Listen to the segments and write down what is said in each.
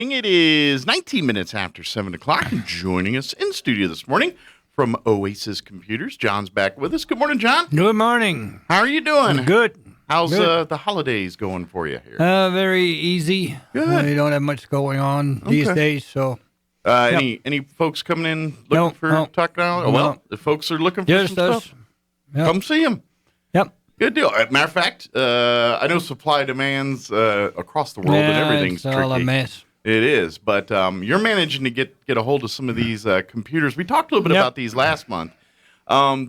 It is 19 minutes after 7 o'clock, and joining us in studio this morning from Oasis Computers, John's back with us. Good morning, John. Good morning. How are you doing? Good. How's Good. the holidays going for you here? Very easy. Good. We don't have much going on these days, so. Any folks coming in looking No, for no. technology? No. Well, if folks are looking for Just some us. stuff, Yep. come see them. Yep. Good deal. Matter of fact, I know supply demands across the world and everything's it's all a tricky. mess. It is, but you're managing to get a hold of some of these computers. We talked a little bit Yep. about these last month.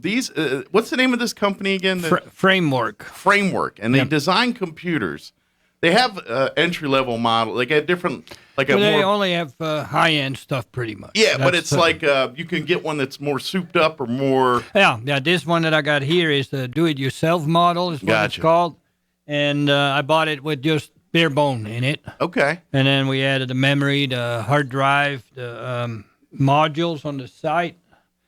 These, what's the name of this company again? Framework. Framework, and they Yep. design computers. They have entry level model. They get different, like But a they more. only have high end stuff, pretty much. Yeah, but That's, it's like you can get one that's more souped up or more. Yeah. This one that I got here is the do-it-yourself model, is what Gotcha. it's called, and I bought it with just bare bone in it, Okay. and then we added the memory, the hard drive, the modules on the side.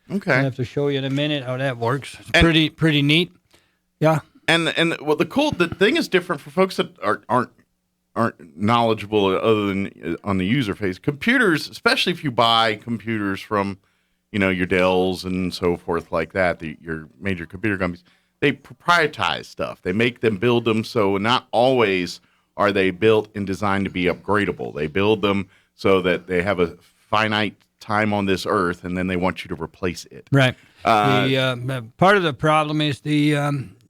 I Okay. have to show you in a minute how that works. It's And- pretty neat. Yeah. And well, the thing is different for folks that aren't knowledgeable other than on the user phase. Computers, especially if you buy computers from, your Dells and so forth like that, your major computer companies, they proprietize stuff. They make them build them, so not always are they built and designed to be upgradable. They build them so that they have a finite time on this earth, and then they want you to replace it. Right. The part of the problem is the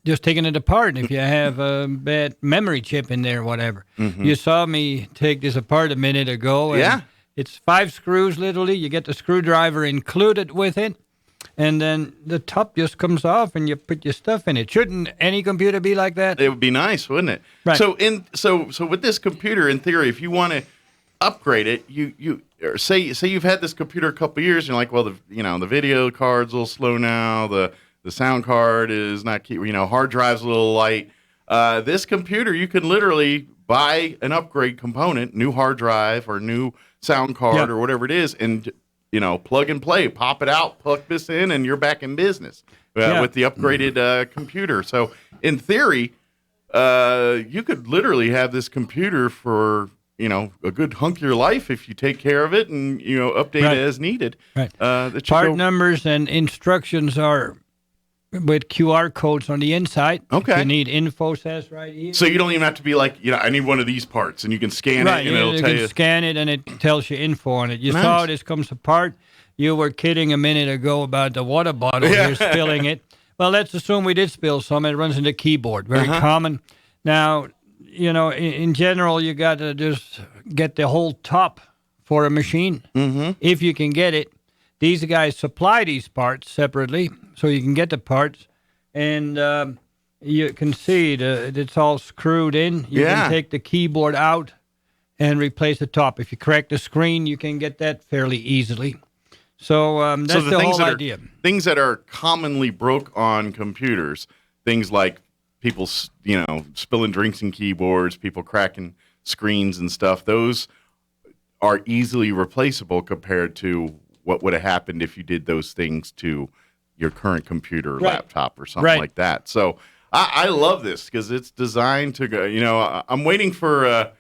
just taking it apart. If you have a bad memory chip in there or whatever. You saw me take this apart a minute ago. And Yeah. It's 5 screws, literally. You get the screwdriver included with it. And then the top just comes off, and you put your stuff in it. Shouldn't any computer be like that? It would be nice, wouldn't it? Right. So with this computer, in theory, if you want to upgrade it, you or say you've had this computer a couple years, and you're like, well, the video card's a little slow now, the sound card is not hard drive's a little light. This computer, you can literally buy an upgrade component, new hard drive or new sound card Yep. or whatever it is, and plug and play, pop it out, plug this in, and you're back in business Yeah. with the upgraded computer. So in theory, you could literally have this computer for a good hunk of your life if you take care of it and update Right. it as needed. Right. That should Part go- numbers and instructions are with QR codes on the inside. Okay. If you need info, says right here. So you don't even have to be like, I need one of these parts, and you can scan Right, it, and it'll you tell can you. scan it and it tells you info on it. You Nice. saw this comes apart. You were kidding a minute ago about the water bottle here spilling it. Well, let's assume we did spill some. It runs in the keyboard. Very common. Now, in general, you got to just get the whole top for a machine. If you can get it. These guys supply these parts separately, so you can get the parts. And you can see it's all screwed in. You Yeah. can take the keyboard out and replace the top. If you crack the screen, you can get that fairly easily. So that's the things whole that idea. things that are commonly broke on computers, things like people, spilling drinks in keyboards, people cracking screens and stuff, those are easily replaceable compared to what would have happened if you did those things to your current computer or Right. laptop or something Right. like that. So I love this because it's designed to go, I'm waiting for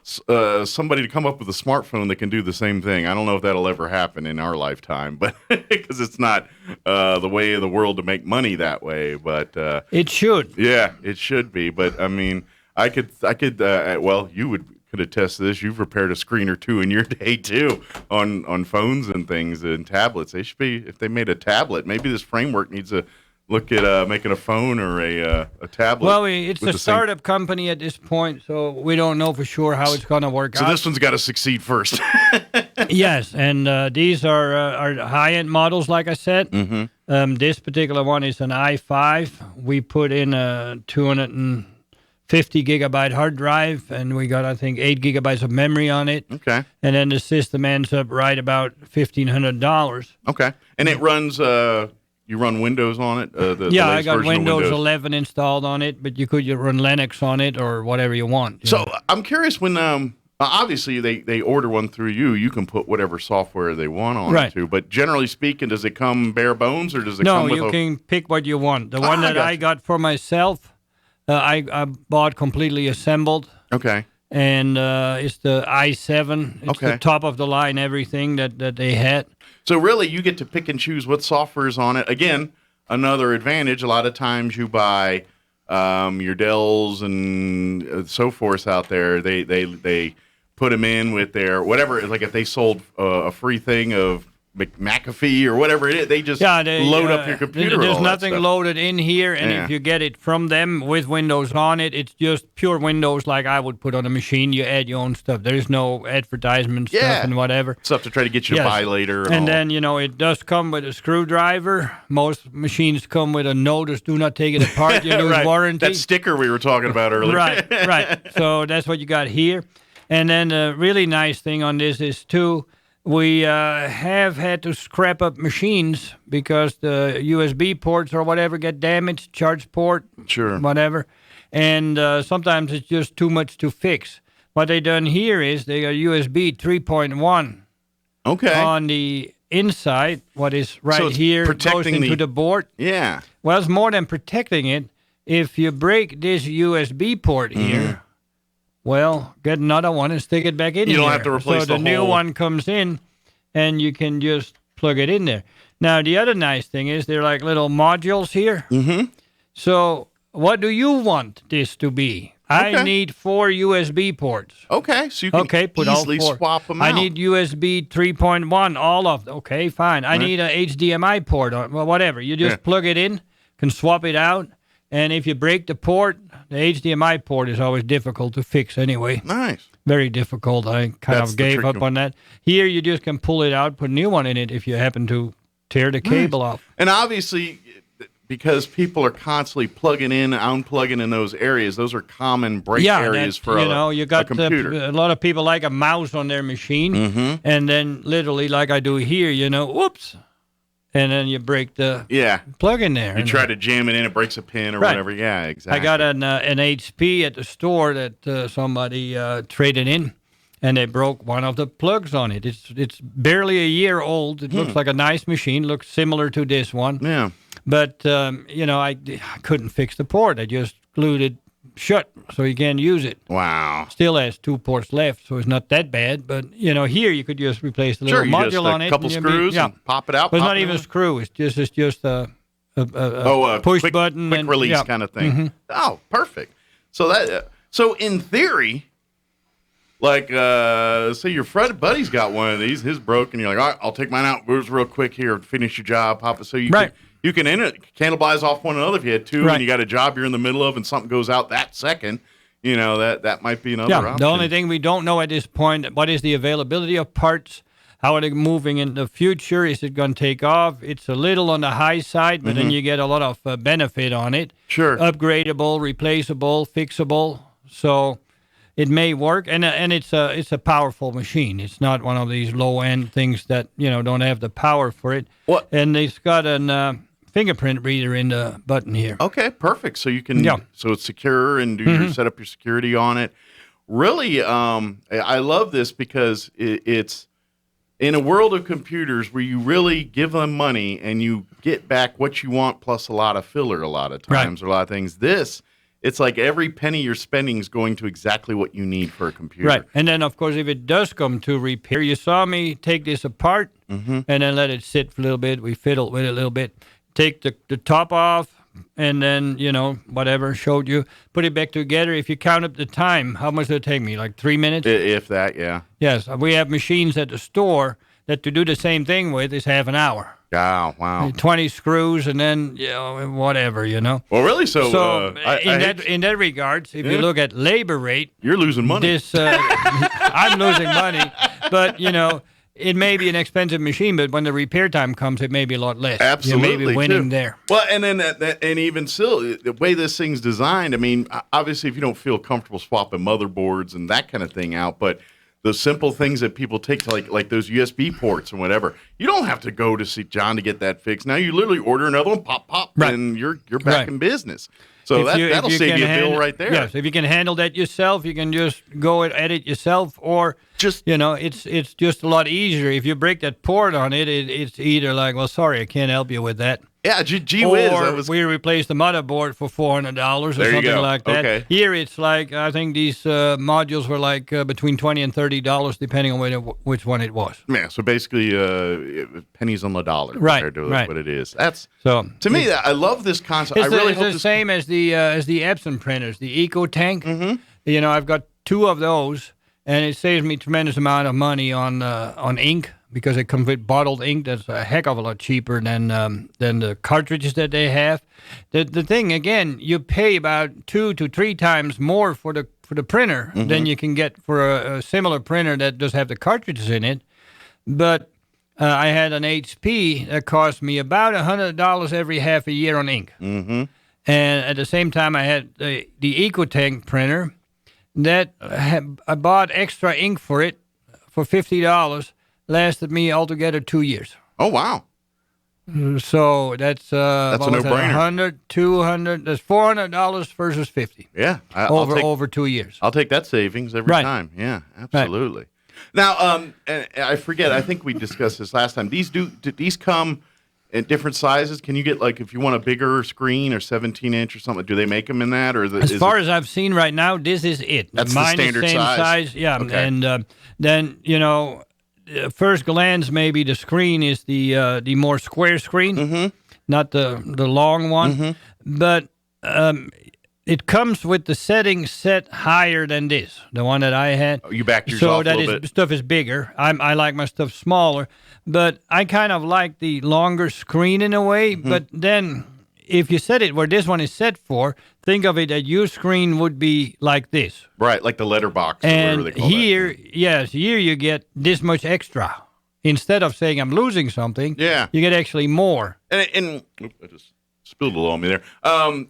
somebody to come up with a smartphone that can do the same thing. I don't know if that'll ever happen in our lifetime, but because it's not the way of the world to make money that way. But It should. yeah, it should be. But I mean, I could. Well, you could attest to this. You've repaired a screen or two in your day too on phones and things and tablets. They should be. If they made a tablet, maybe this framework needs to look at making a phone or a tablet. Well, it's with a the same- startup company at this point, so we don't know for sure how it's going to work So out. this one's got to succeed first. Yes, and these are high-end models, like I said. This particular one is an i5. We put in a 250 gigabyte hard drive, and we got, I think, 8 gigabytes of memory on it. Okay. And then the system ends up right about $1,500. Okay. And it runs. You run Windows on it. The Yeah, I latest got version of Windows 11 installed on it, but you could run Linux on it or whatever you want. So I'm curious when obviously they order one through you. You can put whatever software they want on Right. it too. But generally speaking, does it come bare bones or does it No, come with you can pick what you want. The one I that I gotcha. got for myself, I bought completely assembled. Okay. and it's the i7. It's the top of the line, everything that they had. So really, you get to pick and choose what software is on it. Again, another advantage. A lot of times you buy your Dells and so forth out there. They put them in with their whatever. Like if they sold a free thing of McAfee or whatever it is, they just load up your computer. There's nothing loaded in here, and if you get it from them with Windows on it, it's just pure Windows like I would put on a machine. You add your own stuff. There's no advertisement stuff and whatever. Stuff to try to get you to buy later. And then, it does come with a screwdriver. Most machines come with a notice, do not take it apart. You lose warranty. That sticker we were talking about earlier. Right. So that's what you got here. And then the really nice thing on this is, too, we have had to scrap up machines because the USB ports or whatever get damaged, charge port, whatever. And sometimes it's just too much to fix. What they done here is they got USB 3.1 on the inside, what is here, goes into the board. Yeah. Well, it's more than protecting it. If you break this USB port here, well, get another one and stick it back in. You don't have to replace the new one comes in, and you can just plug it in there. Now, the other nice thing is they're like little modules here. Mm-hmm. So, what do you want this to be? I need 4 USB ports. Okay, so you can put easily all 4. swap them out. I need USB 3.1, all of them. Okay, fine. I need a HDMI port, or whatever. You just plug it in, can swap it out. And if you break the port, the HDMI port is always difficult to fix anyway. Nice. Very difficult. I kind of gave up on that. Here, you just can pull it out, put a new one in it if you happen to tear the cable off. And obviously, because people are constantly plugging in, unplugging in those areas, those are common break areas for you got a computer. A lot of people like a mouse on their machine. Mm-hmm. And then literally, like I do here, whoops. And then you break the plug in there. You try to jam it in, it breaks a pin or whatever. Yeah, exactly. I got an HP at the store that somebody traded in, and they broke one of the plugs on it. It's barely a year old. It looks like a nice machine. Looks similar to this one. Yeah. But, I couldn't fix the port. I just glued it shut so you can't use it. Wow. Still has 2 ports left, so it's not that bad. But, here you could just replace the little module on it. A couple screws and pop it out. But it's not even a screw. It's just a push button. Quick release kind of thing. Mm-hmm. Oh, perfect. So in theory, like, say your buddy's got one of these, his broke, and you're like, all right, I'll take mine out real quick here, finish your job, pop it. So you can cannibalize off one another if you had 2 and you got a job you're in the middle of and something goes out that second. That might be another option. The only thing we don't know at this point, what is the availability of parts? How are they moving in the future? Is it going to take off? It's a little on the high side, but then you get a lot of benefit on it. Sure. Upgradable, replaceable, fixable. So it may work, and it's a powerful machine. It's not one of these low-end things that, don't have the power for it. What? And it's got a fingerprint reader in the button here. Okay, perfect. So you can, so it's secure and set up your security on it. Really, I love this because it's in a world of computers where you really give them money and you get back what you want plus a lot of filler a lot of times or a lot of things. It's like every penny you're spending is going to exactly what you need for a computer. Right. And then, of course, if it does come to repair, you saw me take this apart and then let it sit for a little bit. We fiddled with it a little bit. Take the top off and then, whatever, showed you. Put it back together. If you count up the time, how much did it take me? Like 3 minutes? If that, yeah. Yes. We have machines at the store that to do the same thing with is half an hour. Oh, wow. 20 screws and then, whatever, Well, really? So in that regards, if you look at labor rate. You're losing money. I'm losing money. But, it may be an expensive machine, but when the repair time comes, it may be a lot less. Absolutely. You may be winning there. Well, and then and even still, the way this thing's designed, I mean, obviously, if you don't feel comfortable swapping motherboards and that kind of thing out, but the simple things that people take to like those USB ports and whatever, you don't have to go to see John to get that fixed. Now you literally order another one, pop, and you're back in business. So that'll save you a bill right there. Yes, if you can handle that yourself, you can just go and edit yourself, or just it's just a lot easier. If you break that port on it, it's either like, well, sorry, I can't help you with that. Yeah, gee whiz. Or That was, we replaced the motherboard for $400 or There you something go. like that. Okay. Here it's like, I think these modules were like between $20 and $30, depending on which one it was. yeah, so basically pennies on the dollar Right, compared to right. what it is. That's So to me. I love this concept. I it's really it's hope the this. same as the Epson printers, the EcoTank. Mm-hmm. You know, I've got 2 of those, and it saves me a tremendous amount of money on ink because it comes with bottled ink. That's a heck of a lot cheaper than the cartridges that they have. The thing again, you pay about 2 to 3 times more for the printer than you can get for a similar printer that does have the cartridges in it. But I had an HP that cost me about $100 every half a year on ink. Mm-hmm. And at the same time, I had the EcoTank printer that I bought extra ink for it for $50. Lasted me altogether 2 years. Oh wow. So that's a no-brainer. 100, 200. That's $400 versus $50. Yeah, over 2 years. I'll take that savings every Right. time. Yeah, absolutely. Now, and I forget. I think we discussed this last time. Do these come in different sizes? Can you get, like, if you want a bigger screen or 17-inch or something? Do they make them in that, or As far as I've seen right now, this is it. That's the Mine is standard same size. Yeah, Okay. and then first glance, maybe the screen is the more square screen, not the long one. But it comes with the settings set higher than this, the one that I had. You backed yours So off a that little is bit. stuff is bigger. I like my stuff smaller, but I kind of like the longer screen in a way. But then, if you set it where this one is set for, think of it that your screen would be like this. Right, like the letterbox. Or whatever And they call here, yes, here you get this much extra. Instead of saying I'm losing something, Yeah. you get actually more. And I just spilled a little on me there. And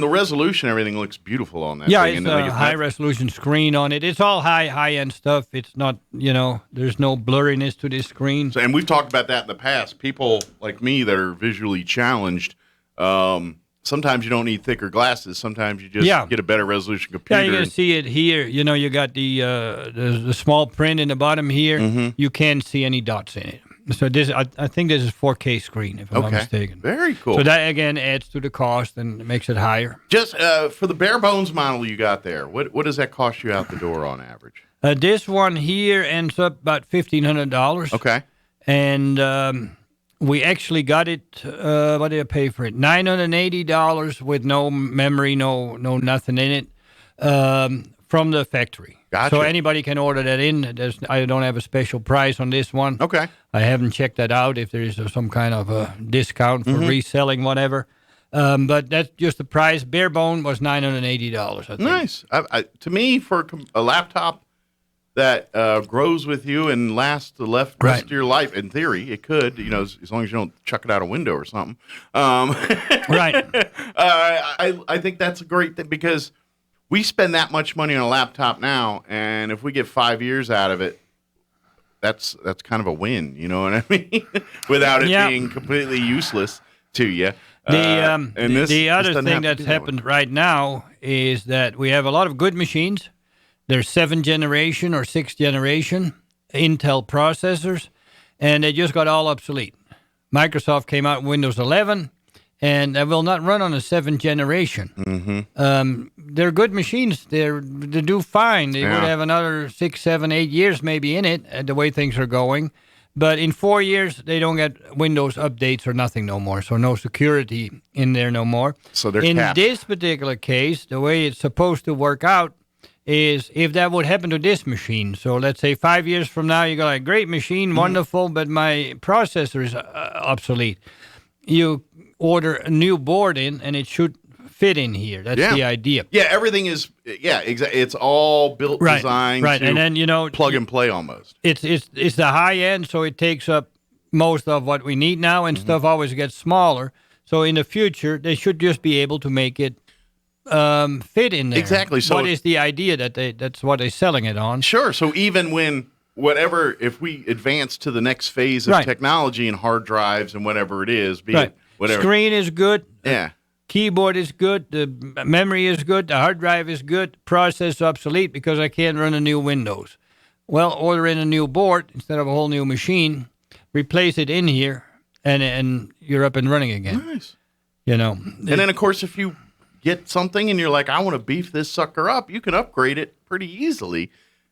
the resolution, everything looks beautiful on that. Yeah, thing. it's And, like, a high resolution screen on it. It's all high end stuff. It's not, there's no blurriness to this screen. And we've talked about that in the past. People like me that are visually challenged, sometimes you don't need thicker glasses. Sometimes you just get a better resolution computer. Yeah, you're gonna see it here. You got the small print in the bottom here. You can't see any dots in it. So this, I think this is 4K screen, if I'm not mistaken. Very cool. So that again adds to the cost and makes it higher. Just for the bare bones model you got there, what does that cost you out the door on average? This one here ends up about $1,500. Okay. And we actually got it. What did I pay for it? $980 with no memory, no nothing in it, from the factory. Gotcha. So anybody can order that in. I don't have a special price on this one. Okay. I haven't checked that out if there is some kind of a discount for reselling, whatever. But that's just the price. Bare bone was $980. I think. Nice. To me, for a laptop that grows with you and lasts the rest of your life, in theory, it could. As long as you don't chuck it out a window or something. Right. I think that's a great thing because we spend that much money on a laptop now, and if we get 5 years out of it, that's kind of a win. You know what I mean? Without it being completely useless to you. The other thing that's happened right now is that we have a lot of good machines. They're 7th generation or 6th generation Intel processors, and they just got all obsolete. Microsoft came out with Windows 11, and they will not run on a 7th generation. They're good machines. They do fine. They would have another 6, 7, 8 years maybe in it, the way things are going. But in 4 years, they don't get Windows updates or nothing no more, so no security in there no more. So they're in capped. this particular case, the way it's supposed to work out is if that would happen to this machine. So let's say 5 years from now, you got a great machine, wonderful, but my processor is obsolete. You order a new board in, and it should fit in here. That's the idea. Yeah, everything is. Yeah, exactly. It's all built, designed, to and then plug and play almost. It's the high end, so it takes up most of what we need now, and stuff always gets smaller. So in the future, they should just be able to make it fit in there. Exactly. So what is the idea that's what they're selling it on? Sure. So even when if we advance to the next phase of technology and hard drives and whatever it is, be it whatever. Screen is good. Yeah. Keyboard is good. The memory is good. The hard drive is good. Process obsolete because I can't run a new Windows. Well, order in a new board instead of a whole new machine. Replace it in here, and you're up and running again. Nice. And then, of course, if you get something and you're like, I want to beef this sucker up, you can upgrade it pretty easily.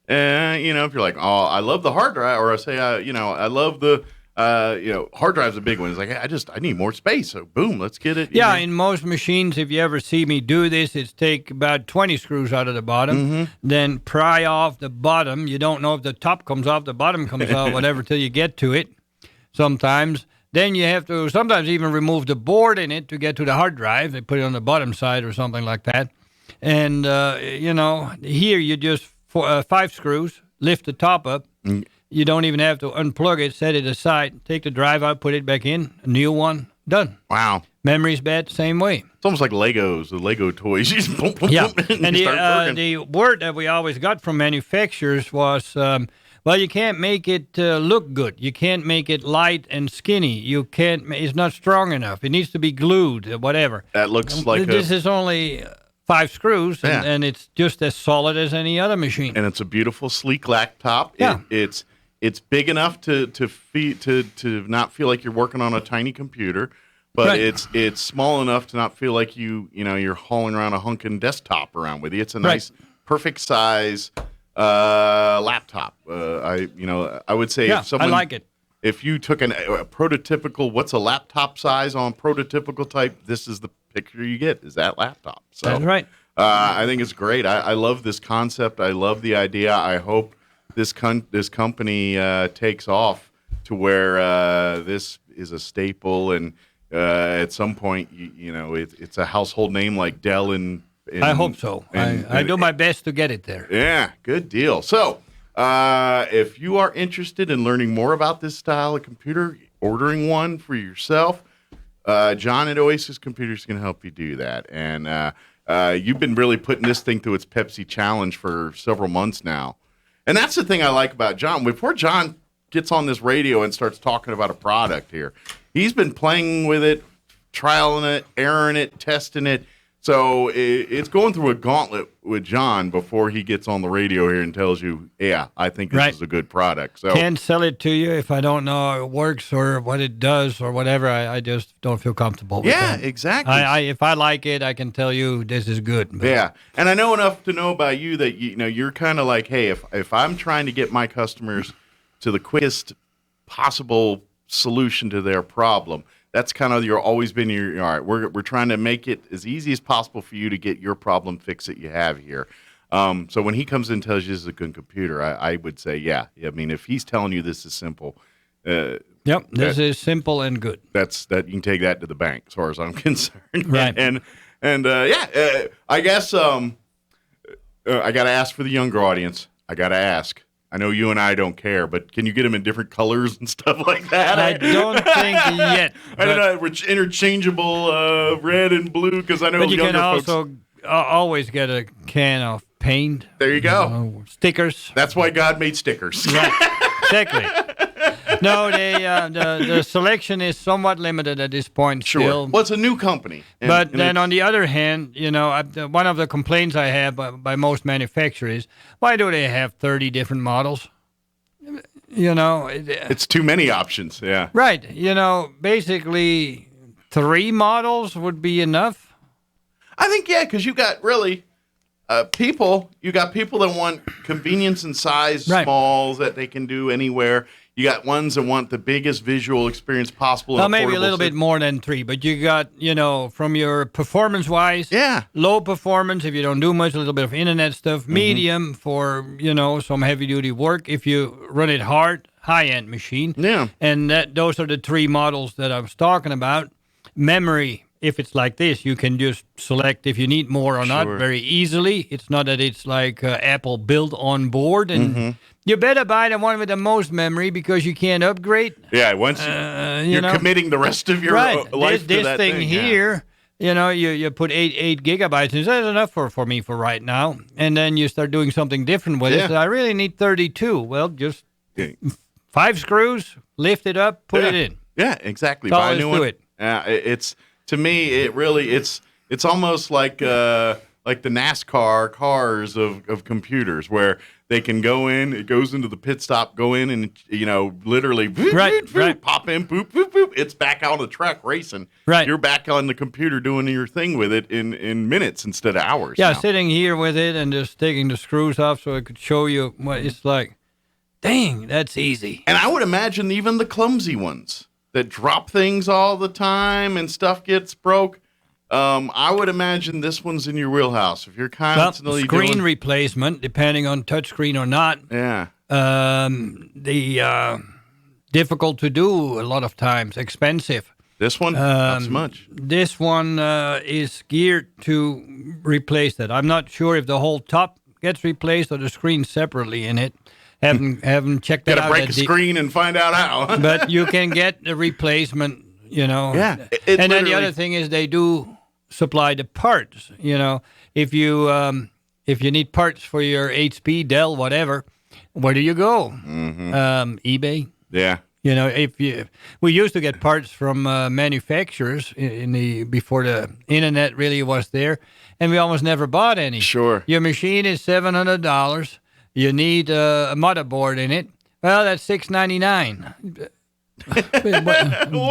If you're like, oh, I love the hard drive, or I say, I love the, hard drive's a big one. It's like, hey, I need more space. So boom, let's get it. Yeah, in most machines, if you ever see me do this, it's take about 20 screws out of the bottom, then pry off the bottom. You don't know if the top comes off, the bottom comes off, whatever, till you get to it sometimes. Then you have to sometimes even remove the board in it to get to the hard drive. They put it on the bottom side or something like that. And, here you just 5 screws, lift the top up. You don't even have to unplug it, set it aside, take the drive out, put it back in, a new one, done. Wow. Memory's bad, same way. It's almost like Legos, the Lego toys. You just boom, boom, Yeah, boom, and start working. the word that we always got from manufacturers was, you can't make it look good. You can't make it light and skinny. You can't. It's not strong enough. It needs to be glued, whatever. That looks like this is only 5 screws, Yeah. and it's just as solid as any other machine. And it's a beautiful, sleek laptop. Yeah. It's big enough to not feel like you're working on a tiny computer, but Right. it's small enough to not feel like you're hauling around a hunkin' desktop around with you. It's a nice, perfect size laptop. I would say Yeah, if someone, I like it. If you took a prototypical, what's a laptop size on prototypical type, this is the picture you get, is that laptop. So That's right. I think it's great. I love this concept. I love the idea. I hope this company takes off to where this is a staple, and at some point, it's a household name like Dell. And I hope so. I do my best to get it there. Yeah, good deal. So, if you are interested in learning more about this style of computer, ordering one for yourself, John at Oasis Computers can help you do that. And you've been really putting this thing through its Pepsi challenge for several months now. And that's the thing I like about John. Before John gets on this radio and starts talking about a product here, he's been playing with it, trialing it, erroring it, testing it. So it's going through a gauntlet with John before he gets on the radio here and tells you, yeah, I think this is a good product. So can't sell it to you if I don't know how it works or what it does or whatever. I just don't feel comfortable with that. Yeah, exactly. If I like it, I can tell you this is good. But yeah, and I know enough to know about you that you're kind of like, hey, if I'm trying to get my customers to the quickest possible solution to their problem, that's kind of always been all right. We're trying to make it as easy as possible for you to get your problem fixed that you have here. So when he comes in and tells you this is a good computer, I would say, yeah. I mean, if he's telling you this is simple, yep, this is simple and good. that you can take that to the bank, as far as I'm concerned. Right. I guess I got to ask for the younger audience. I got to ask. I know you and I don't care, but can you get them in different colors and stuff like that? I don't think yet. I don't know, interchangeable red and blue, because I know But you younger can folks. also always get a can of paint. There you go. Stickers. That's why God made stickers. Right. Exactly. No, the selection is somewhat limited at this point Sure. still. Well, it's a new company. But then on the other hand, one of the complaints I have by most manufacturers, why do they have 30 different models? It's too many options. Yeah. Right. Basically 3 models would be enough. I think, yeah, because you got really people. You got people that want convenience and size, Right. smalls that they can do anywhere. You got ones that want the biggest visual experience possible. Well, maybe a little bit more than 3, but you got, from your performance-wise, Yeah. low performance if you don't do much, a little bit of internet stuff, medium for, some heavy-duty work. If you run it hard, high-end machine. Yeah. And those are the 3 models that I was talking about. Memory, if it's like this, you can just select if you need more or not Sure. very easily. It's not that it's like Apple built on board. And you better buy the one with the most memory because you can't upgrade. Yeah. Once you're committing the rest of your life to This that thing thing. Yeah. here, you put 8 gigabytes, and that's enough for me for right now. And then you start doing something different with it. Yeah. So I really need 32. Well, just Yeah. 5 screws, lift it up, put it in. Yeah, exactly. That's all Buy a there new is to one. it. It's to me, it really it's almost like like the NASCAR cars of computers, where they can go in, it goes into the pit stop, go in, and literally pop in, boop boop boop, it's back out on the track racing. Right, you're back on the computer doing your thing with it in minutes instead of hours. Yeah, now. sitting here with it and just taking the screws off so I could show you what it's like. Dang, that's easy. And I would imagine even the clumsy ones that drop things all the time and stuff gets broke. I would imagine this one's in your wheelhouse. If you're constantly screen replacement, depending on touchscreen or not. Yeah. The difficult to do a lot of times, expensive. This one, not so much. This one is geared to replace that. I'm not sure if the whole top gets replaced or the screen separately in it. Haven't checked that out. Got to break a screen and find out how. But you can get the replacement, Yeah. And then the other thing is they do supply the parts. If you need parts for your HP, Dell, whatever, where do you go? Mm-hmm. eBay. Yeah. We used to get parts from manufacturers before the internet really was there, and we almost never bought any. Sure. Your machine is $700. You need a motherboard in it. Well, that's $699.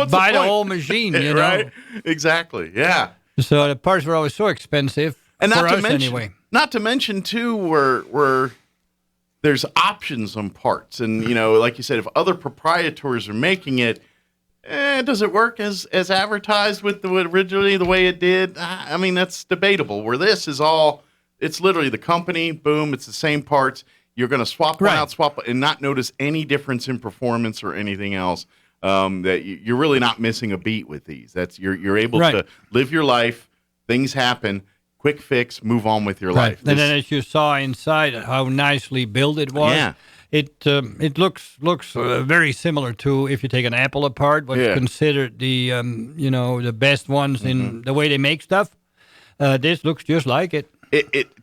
Buy the whole machine, right? Exactly. Yeah. So the parts were always so expensive, and for us anyway. Not to mention too, where there's options on parts, and like you said, if other proprietors are making it, does it work as advertised with originally the way it did? I mean, that's debatable. Where this is all. It's literally the company, boom, it's the same parts. You're going to swap one out, and not notice any difference in performance or anything else. That you're really not missing a beat with these. You're able to live your life. Things happen. Quick fix, move on with your life. And then as you saw inside how nicely built it was, it looks very similar to if you take an Apple apart, what's considered the the best ones in the way they make stuff. This looks just like it.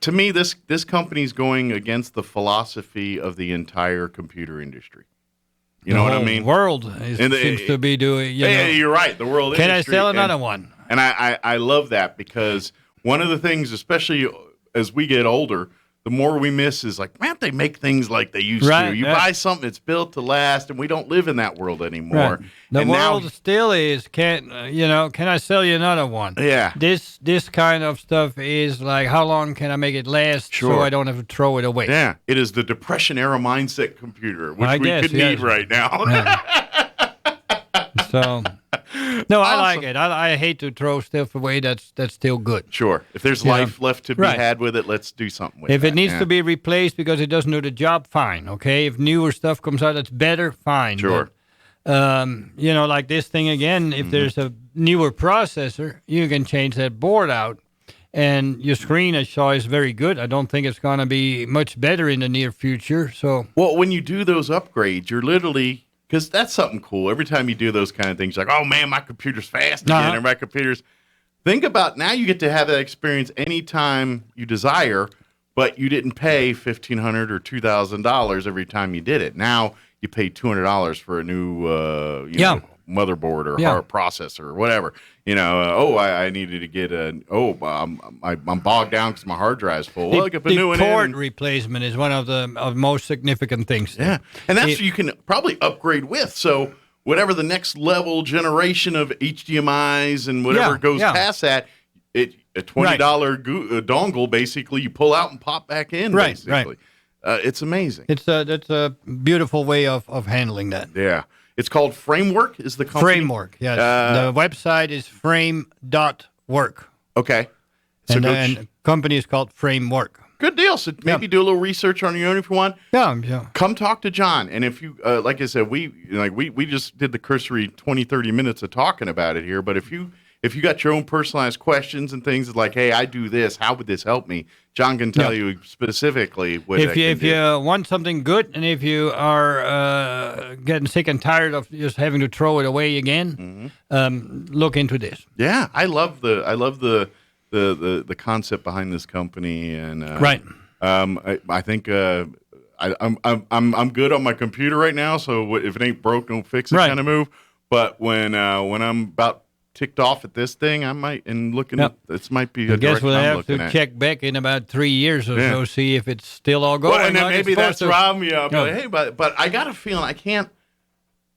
To me, this company's going against the philosophy of the entire computer industry. You know what I mean? The world seems to be doing. You're right. The world. Can industry, I sell another one? And I love that, because one of the things, especially as we get older, the more we miss is like, man, they make things like they used to. You buy something that's built to last, and we don't live in that world anymore. Right. The world still is, can I sell you another one? Yeah. This kind of stuff is like, how long can I make it last so I don't have to throw it away? Yeah. It is the Depression-era mindset computer, which we could need right now. Yeah. So... No, awesome. I like it. I hate to throw stuff away that's still good. Sure. If there's life left to be had with it, let's do something with it. If it needs to be replaced because it doesn't do the job, fine. Okay. If newer stuff comes out that's better, fine. Sure. But, like this thing again, if there's a newer processor, you can change that board out. And your screen, I saw, is very good. I don't think it's going to be much better in the near future. So, well, when you do those upgrades, you're literally... Because that's something cool. Every time you do those kind of things, like, oh, man, my computer's fast again, or my computer's... Think about, now you get to have that experience anytime you desire, but you didn't pay $1,500 or $2,000 every time you did it. Now you pay $200 for a new motherboard or hard processor or whatever. I needed to get I'm bogged down because my hard drive's full. Well, get a new one. The port replacement is one of the most significant things. Yeah, and that's you can probably upgrade with. So whatever the next level generation of HDMI's and whatever goes past that, a $20 dongle basically you pull out and pop back in. Basically. It's amazing. That's a beautiful way of handling that. Yeah. It's called Framework, is the company? Framework, yes. The website is frame.work. Okay. So and the company is called Framework. Good deal. So maybe do a little research on your own if you want. Yeah. Come talk to John. And if you, like I said, we just did the cursory 20, 30 minutes of talking about it here. But if you got your own personalized questions and things like, hey, I do this, how would this help me? John can tell you specifically what if you want something good, and if you are getting sick and tired of just having to throw it away again, look into this. Yeah, I love the concept behind this company, and I think I'm good on my computer right now. So if it ain't broke, don't fix it kind of move. But when I'm about ticked off at this thing, I might and looking. Yep. This might be a I guess direction we'll I'm have looking to at. check back in about 3 years or Yeah. so, see if it's still all going. Well, and then like it's maybe that's supposed to. robbing me. I'll be No. like, hey, but I got a feeling I can't.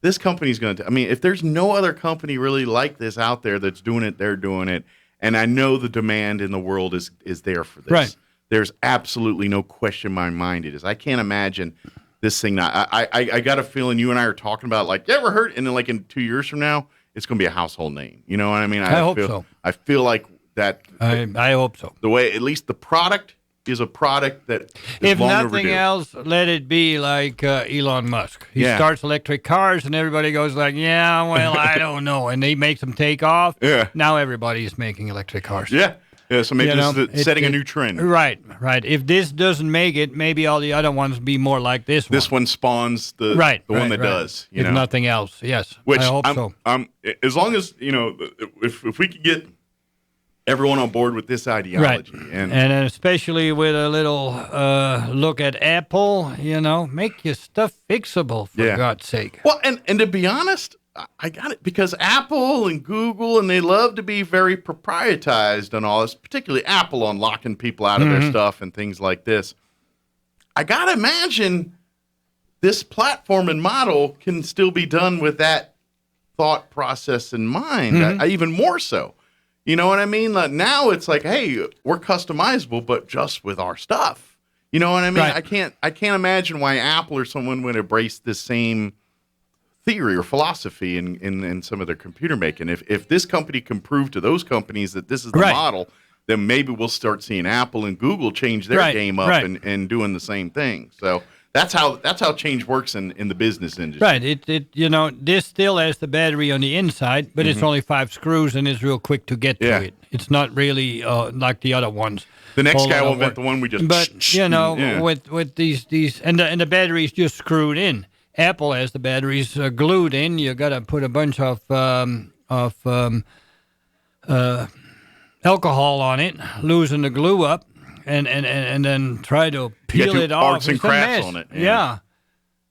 This company's going to. I mean, if there's no other company really like this out there that's doing it, they're doing it, and I know the demand in the world is there for this. Right. There's absolutely no question in my mind it is. I can't imagine this thing not. I got a feeling you and I are talking about like, you ever heard? And then like in 2 years from now, it's going to be a household name. You know what I mean? I hope feel, so. I feel like that. I hope so. The way, at least the product is a product that is If long nothing overdue. else, let it be like Elon Musk. He Yeah. starts electric cars, and everybody goes like, "Yeah, well, I don't know," and he makes them take off. Yeah. Now everybody's making electric cars. Yeah. So maybe You this know, is setting a new trend. Right. If this doesn't make it, maybe all the other ones be more like this one. This one spawns the one that does. You if know, nothing else, yes. which I hope so. as long as if we could get everyone on board with this ideology, And especially with a little look at Apple, make your stuff fixable, for Yeah. God's sake. well, and to be honest, I got it because Apple and Google and they love to be very proprietized on all this, particularly Apple on locking people out of their stuff and things like this. I gotta imagine this platform and model can still be done with that thought process in mind, even more so. You know what I mean? Like now it's like, hey, we're customizable, but just with our stuff. You know what I mean? Right. I can't imagine why Apple or someone would embrace this same theory or philosophy in some of their computer making. If this company can prove to those companies that this is the Right. model, then maybe we'll start seeing Apple and Google change their Right, game up right. and doing the same thing. So that's how change works in the business industry. Right. This still has the battery on the inside, but it's only 5 screws and it's real quick to get Yeah. to it. It's not really like the other ones. The next Whole guy lot will of invent work. the one we just. But Yeah. with these and the battery's just screwed in. Apple has the batteries glued in. You got to put a bunch of alcohol on it, loosen the glue up, and then try to peel do it off. arts and It's a crafts mess. on it, Yeah.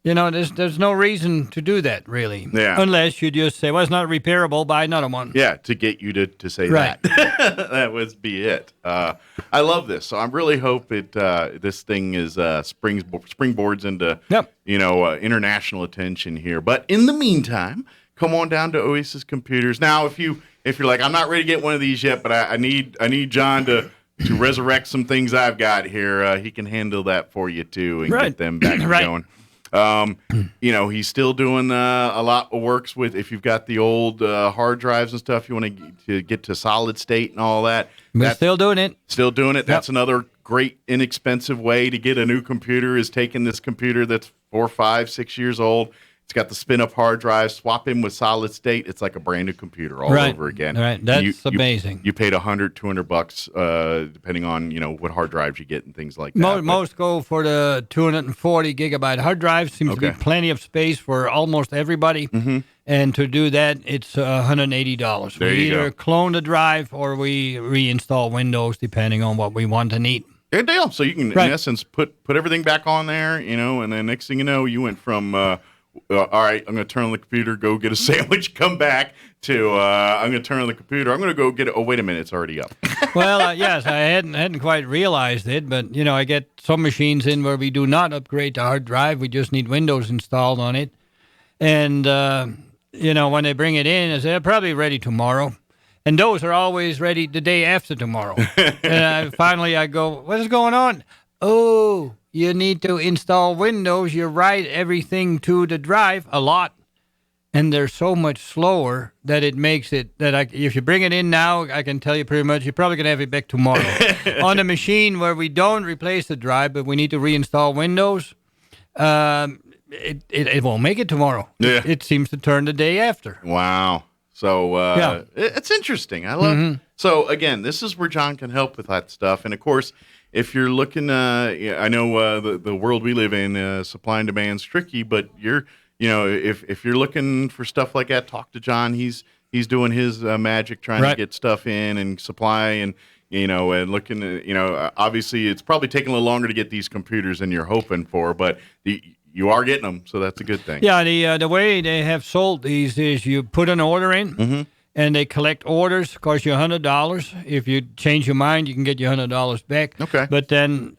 There's no reason to do that, really. Yeah. Unless you just say, well, it's not repairable, buy another one. Yeah, to get you to say Right. that. That would be it. I love this. So I really hope this thing is springboards into Yep. international attention here. But in the meantime, come on down to Oasis Computers. Now, if you're like, I'm not ready to get one of these yet, but I need John to resurrect some things I've got here. He can handle that for you too and Right. get them back Right. going. He's still doing a lot of works with, if you've got the old hard drives and stuff, you want to get to solid state and all that. We're That's still doing it. still doing it. That's another great inexpensive way to get a new computer, is taking this computer that's 4, 5, 6 years old. It's got the spin-up hard drive, swap in with solid state. It's like a brand new computer all Right. over again. Right. That's amazing. You paid $100, $200, depending on what hard drives you get and things like that. Most go for the 240 gigabyte hard drive. Seems to Okay. be plenty of space for almost everybody. Mm-hmm. And to do that, it's $180. There We you either go. clone the drive or we reinstall Windows, depending on what we want and need. Good deal. So you can, Right. in essence, put everything back on there, and then next thing you know, you went from, all right, I'm going to turn on the computer, go get a sandwich, come back, to I'm going to turn on the computer, I'm going to go get it. Oh, wait a minute, it's already up. Well, yes, I hadn't quite realized it, but I get some machines in where we do not upgrade the hard drive. We just need Windows installed on it, and when they bring it in, I say they're probably ready tomorrow, and those are always ready the day after tomorrow. And finally, I go, what is going on? Oh, you need to install Windows. You write everything to the drive a lot. And they're so much slower that it makes it that if you bring it in now, I can tell you pretty much you're probably going to have it back tomorrow. On a machine where we don't replace the drive, but we need to reinstall Windows, it won't make it tomorrow. Yeah. It seems to turn the day after. Wow. So Yeah. it's interesting. I love So again, this is where John can help with that stuff. And of course, if you're looking, I know the world we live in, supply and demand's tricky, but if you're looking for stuff like that, talk to John. He's doing his magic, trying Right. to get stuff in and supply and and looking at, obviously it's probably taking a little longer to get these computers than you're hoping for, but you are getting them, so that's a good thing. Yeah, the way they have sold these is you put an order in, and they collect orders. Cost you $100. If you change your mind, you can get your $100 back. Okay. But then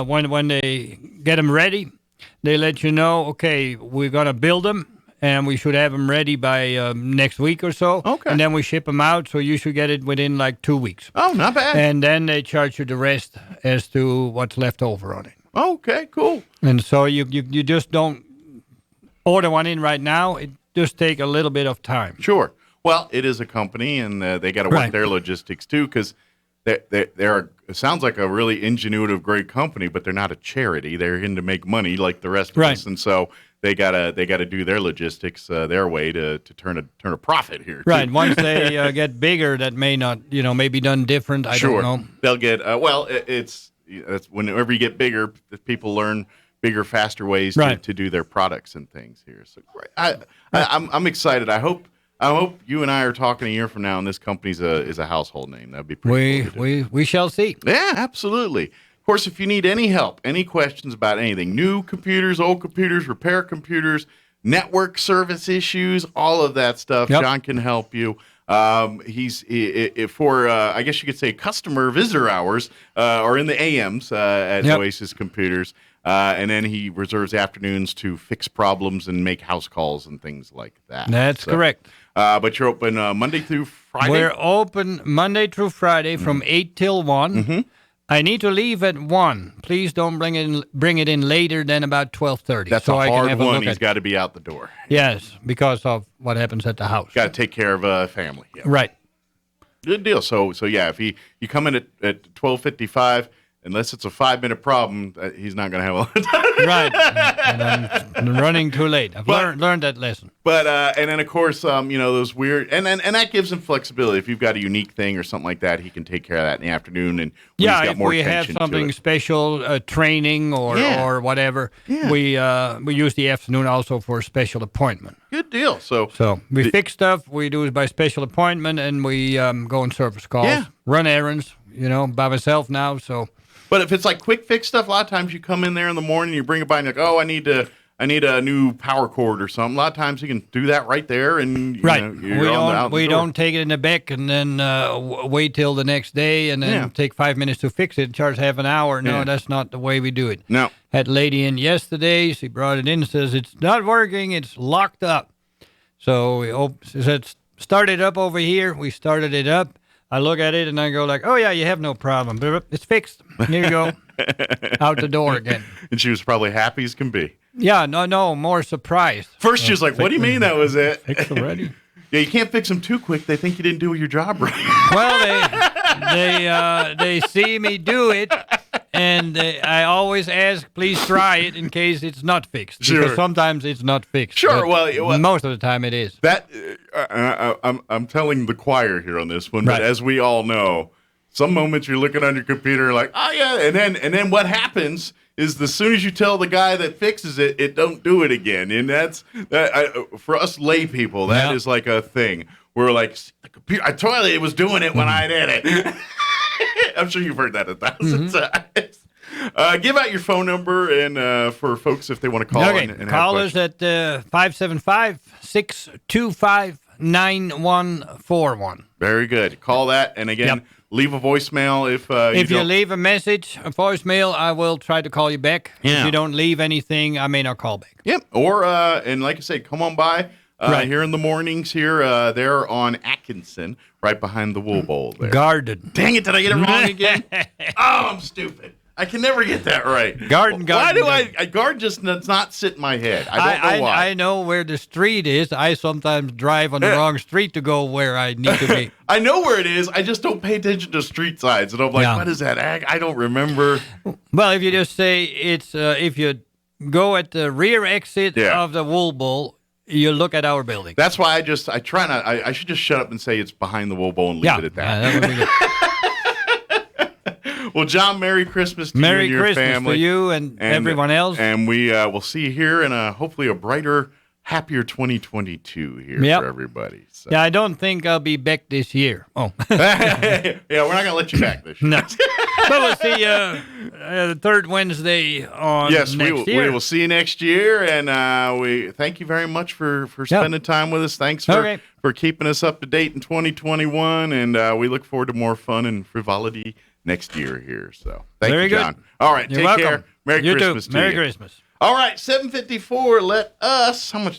when they get them ready, they let you know, okay, we're going to build them, and we should have them ready by next week or so. Okay. And then we ship them out, so you should get it within like 2 weeks. Oh, not bad. And then they charge you the rest as to what's left over on it. Okay, cool. And so you just don't order one in right now. It just take a little bit of time. Sure. Well, it is a company, and they got to work Right. their logistics too, because they're it sounds like a really ingenuitive, great company, but they're not a charity. They're in to make money like the rest of Right. us, and so they gotta do their logistics their way to turn a profit here. too. Right. Once they get bigger, that may not, may be done different. I Sure. don't know. They'll get it's whenever you get bigger, people learn bigger, faster ways Right. to do their products and things here. So great. I'm excited. I hope you and I are talking a year from now, and this company's is a household name. That'd be pretty cool to do. We shall see. Yeah, absolutely. Of course, if you need any help, any questions about anything, new computers, old computers, repair computers, network service issues, all of that stuff, Yep. John can help you. He's for I guess you could say customer visitor hours or in the AMs at Yep. Oasis Computers, and then he reserves afternoons to fix problems and make house calls and things like that. That's So, correct. But you're open Monday through Friday. We're open Monday through Friday from 8 till 1. Mm-hmm. I need to leave at 1. Please don't bring it in later than about 12:30. That's so a I can hard have a one. look He's at. got to be out the door. Yes, because of what happens at the house. Got to take care of a family. Yeah. Right. Good deal. So yeah, if you come in at 12:55, unless it's a 5-minute problem, he's not going to have a lot of time. Right. And I'm running too late. I've learned that lesson. But and then of course, those weird and that gives him flexibility. If you've got a unique thing or something like that, he can take care of that in the afternoon. And when he's got If more we have attention something to it. special, training or whatever, Yeah. we use the afternoon also for a special appointment. Good deal. So So we fix stuff. We do it by special appointment, and we go on service calls, Yeah. run errands. By myself now. So But if it's like quick fix stuff, a lot of times you come in there in the morning, you bring it by, and you're like, oh, I need a new power cord or something. A lot of times you can do that right there, and we don't take it in the back and then wait till the next day and then take 5 minutes to fix it. Charge half an hour. No, Yeah. that's not the way we do it. No. Had a lady in yesterday. She brought it in and says it's not working. It's locked up. So she said start it up over here. We started it up. I look at it and I go like, oh, yeah, you have no problem. It's fixed. Here you go. Out the door again. And she was probably happy as can be. Yeah, no, more surprised. First, she was like, what do you mean that was it? Fixed already? Yeah, you can't fix them too quick. They think you didn't do your job right. Well, they see me do it, and I always ask, please try it in case it's not fixed. Sure. Because sometimes it's not fixed. Sure, but well, most of the time it is. That I'm telling the choir here on this one, but Right. as we all know, some moments you're looking on your computer like, oh yeah, and then what happens is as soon as you tell the guy that fixes it, it don't do it again, and that's for us lay people, that is like a thing. We're like, the computer, I told you it was doing it when I did it. I'm sure you've heard that 1,000 times. Give out your phone number and for folks if they want to call Okay, and call have us at 575-625-9141. Very good. Call that, and again, leave a voicemail if If you leave a message, a voicemail, I will try to call you back. Yeah. If you don't leave anything, I may not call back. Yep. Or and like I said, come on by Right. here in the mornings. Here, they're on Atkinson, right behind the Wool Bowl. There. Garden. Dang it! Did I get it wrong again? Oh, I'm stupid. I can never get that right. Garden. Why do I garden just does not sit in my head? I don't know why. I know where the street is. I sometimes drive on the wrong street to go where I need to be. I know where it is. I just don't pay attention to street signs, and I'm like, Yeah. what is that? I don't remember. Well, if you just say it's if you go at the rear exit of the Wool Bowl, you look at our building. That's why I try not. I should just shut up and say it's behind the Wool Bowl and leave it at that. that would be good. Well, John, Merry Christmas to you Merry and your Christmas family. to you and everyone else. And we will see you here in hopefully a brighter happier 2022 here Yep. for everybody. So. Yeah, I don't think I'll be back this year. Oh. Yeah, we're not gonna let you back this year. No. But we'll see the third Wednesday on Yes, next year. we will see you next year, and we thank you very much for spending time with us. Thanks for keeping us up to date in 2021, and we look forward to more fun and frivolity next year here. So thank you, John. Good. All right, You're take welcome. care. Merry You Christmas too. to Merry you. Christmas. All right, 7:54. Let us. How much